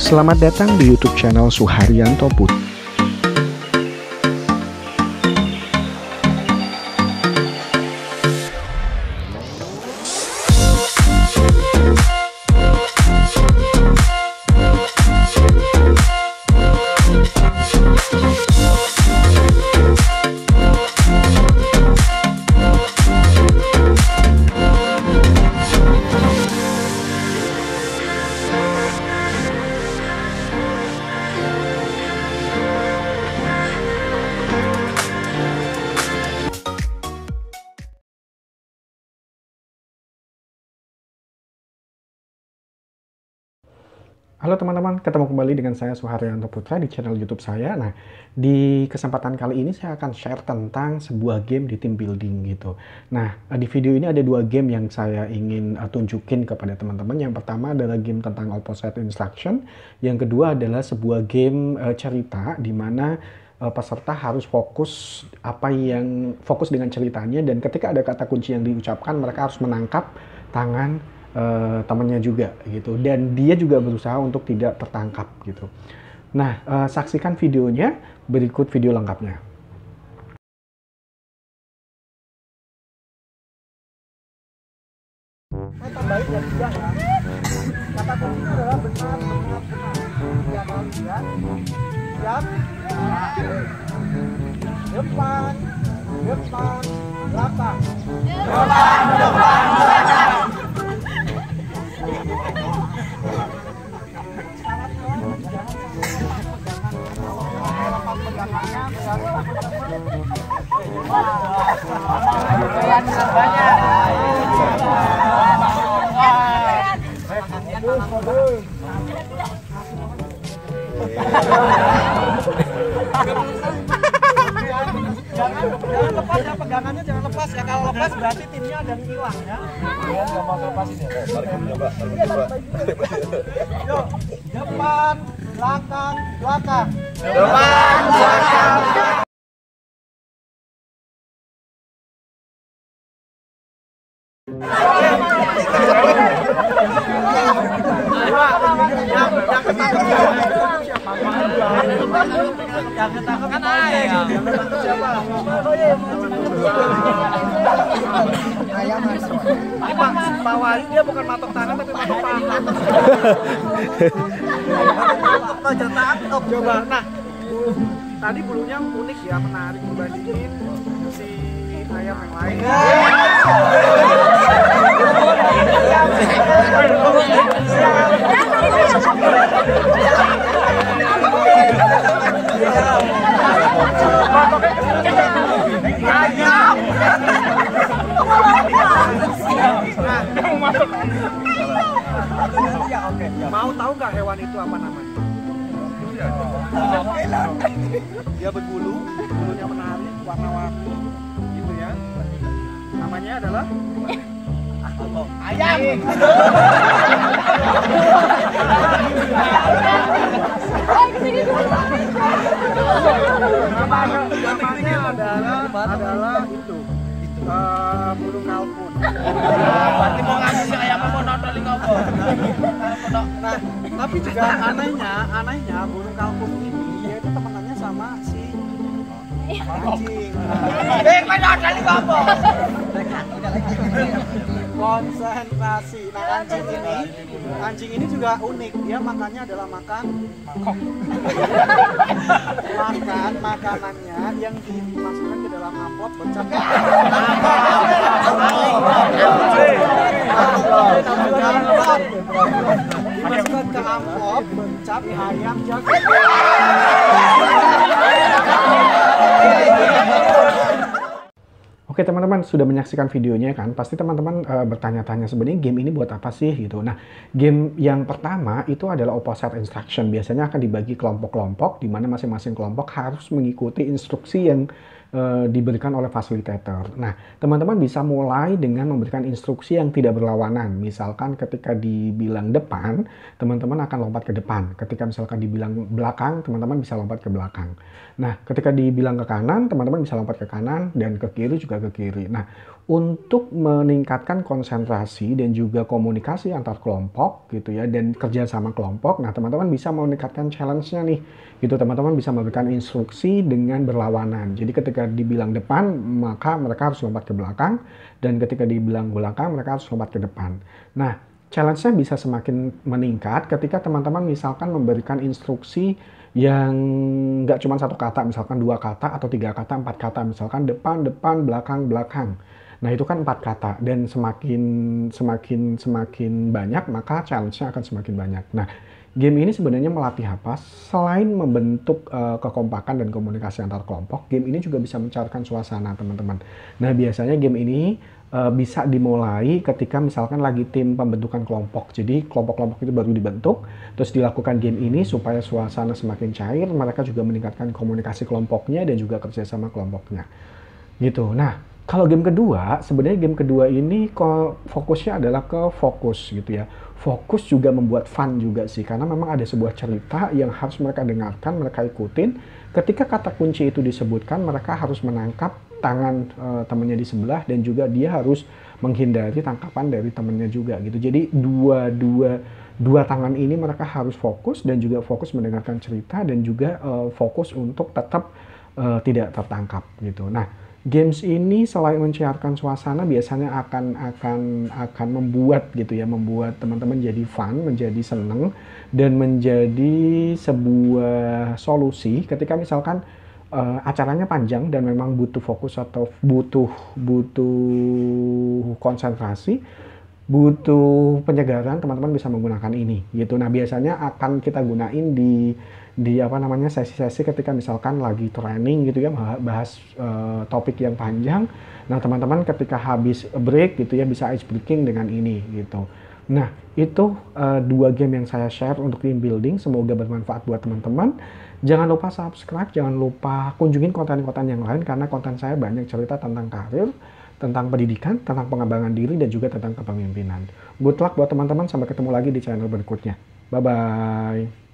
Selamat datang di YouTube channel Suharyanto Putra. Halo teman-teman, ketemu kembali dengan saya Suharyanto Putra di channel YouTube saya. Nah, di kesempatan kali ini saya akan share tentang sebuah game di team building gitu. Nah, di video ini ada dua game yang saya ingin tunjukin kepada teman-teman. Yang pertama adalah game tentang opposite instruction. Yang kedua adalah sebuah game cerita di mana peserta harus fokus dengan ceritanya, dan ketika ada kata kunci yang diucapkan, mereka harus menangkap tangan temannya juga gitu, dan dia juga berusaha untuk tidak tertangkap gitu. Nah, saksikan videonya, berikut video lengkapnya. Tambahin dan tidak ya. Kata kuncinya adalah benar. Tiga kali ya. Siap. Depan, belakang. Jangan lepas ya, pegangannya jangan lepas ya. Kalau lepas berarti timnya ada yang hilang ya. Nggak mau lepasin ya. Yuk, depan, belakang. Depan, belakang. Yang ketangkep kan ayam. Yang ketangkep siapa? Ayam masuk. Ini Pak Wali dia bukan matok tangan tapi matok paha. Matok aja tangkep. Coba. Nah, tadi bulunya unik ya, menarik dibandingin si ayam yang lain. Mau tahu nggak hewan itu apa namanya? Dia berbulu, bulunya menarik, warna-warni, gitu ya. Namanya adalah ayam. Namanya adalah itu. Burung kalkun. Berarti mau ngasih si ayam mau nonton ngopo. Nah, tapi juga anehnya burung kalkun ini dia itu temenannya sama si anjing. Nonton ngopo. Konsentrasi. Nah, anjing ini juga unik. Dia makannya adalah makan makanannya yang dimasukkan ke dalam amplop bercak. Dimasukkan ke amplop bercak ayam jago. Oke teman-teman, sudah menyaksikan videonya kan? Pasti teman-teman bertanya-tanya sebenarnya game ini buat apa sih gitu. Nah, game yang pertama itu adalah opposite instruction. Biasanya akan dibagi kelompok-kelompok di mana masing-masing kelompok harus mengikuti instruksi yang diberikan oleh fasilitator. Nah, teman-teman bisa mulai dengan memberikan instruksi yang tidak berlawanan. Misalkan ketika dibilang depan, teman-teman akan lompat ke depan. Ketika misalkan dibilang belakang, teman-teman bisa lompat ke belakang. Nah, ketika dibilang ke kanan, teman-teman bisa lompat ke kanan, dan ke kiri juga ke kiri. Nah, untuk meningkatkan konsentrasi dan juga komunikasi antar kelompok gitu ya, dan kerja sama kelompok. Nah, teman-teman bisa meningkatkan challenge-nya nih gitu. Teman-teman bisa memberikan instruksi dengan berlawanan. Jadi ketika dibilang depan, maka mereka harus lompat ke belakang, dan ketika dibilang belakang, mereka harus lompat ke depan. Nah, challenge-nya bisa semakin meningkat ketika teman-teman misalkan memberikan instruksi yang nggak cuma satu kata, misalkan 2 kata atau 3 kata, 4 kata, misalkan depan, depan, belakang, belakang. Nah, itu kan 4 kata, dan semakin banyak, maka challenge-nya akan semakin banyak. Nah, game ini sebenarnya melatih apa? Selain membentuk kekompakan dan komunikasi antar kelompok, game ini juga bisa mencairkan suasana, teman-teman. Nah, biasanya game ini bisa dimulai ketika misalkan lagi tim pembentukan kelompok. Jadi kelompok-kelompok itu baru dibentuk, terus dilakukan game ini supaya suasana semakin cair, mereka juga meningkatkan komunikasi kelompoknya dan juga kerjasama kelompoknya. Gitu. Nah, kalau game kedua, sebenarnya game kedua ini fokusnya adalah ke fokus gitu ya. Fokus juga membuat fun juga sih, karena memang ada sebuah cerita yang harus mereka dengarkan, mereka ikutin. Ketika kata kunci itu disebutkan, mereka harus menangkap tangan temannya di sebelah, dan juga dia harus menghindari tangkapan dari temannya juga gitu. Jadi dua tangan ini mereka harus fokus, dan juga fokus mendengarkan cerita, dan juga fokus untuk tetap tidak tertangkap gitu. Nah, games ini selain menciarkan suasana, biasanya akan membuat gitu ya, membuat teman-teman jadi fun, menjadi seneng, dan menjadi sebuah solusi ketika misalkan acaranya panjang dan memang butuh fokus atau butuh konsentrasi, butuh penyegaran, teman-teman bisa menggunakan ini gitu. Nah, biasanya akan kita gunain di apa namanya, sesi-sesi ketika misalkan lagi training gitu ya, bahas topik yang panjang. Nah, teman-teman ketika habis break gitu ya, bisa ice breaking dengan ini gitu. Nah, itu 2 game yang saya share untuk team building. Semoga bermanfaat buat teman-teman. Jangan lupa subscribe, jangan lupa kunjungin konten-konten yang lain, karena konten saya banyak cerita tentang karir, tentang pendidikan, tentang pengembangan diri, dan juga tentang kepemimpinan. Good luck buat teman-teman, sampai ketemu lagi di channel berikutnya. Bye-bye.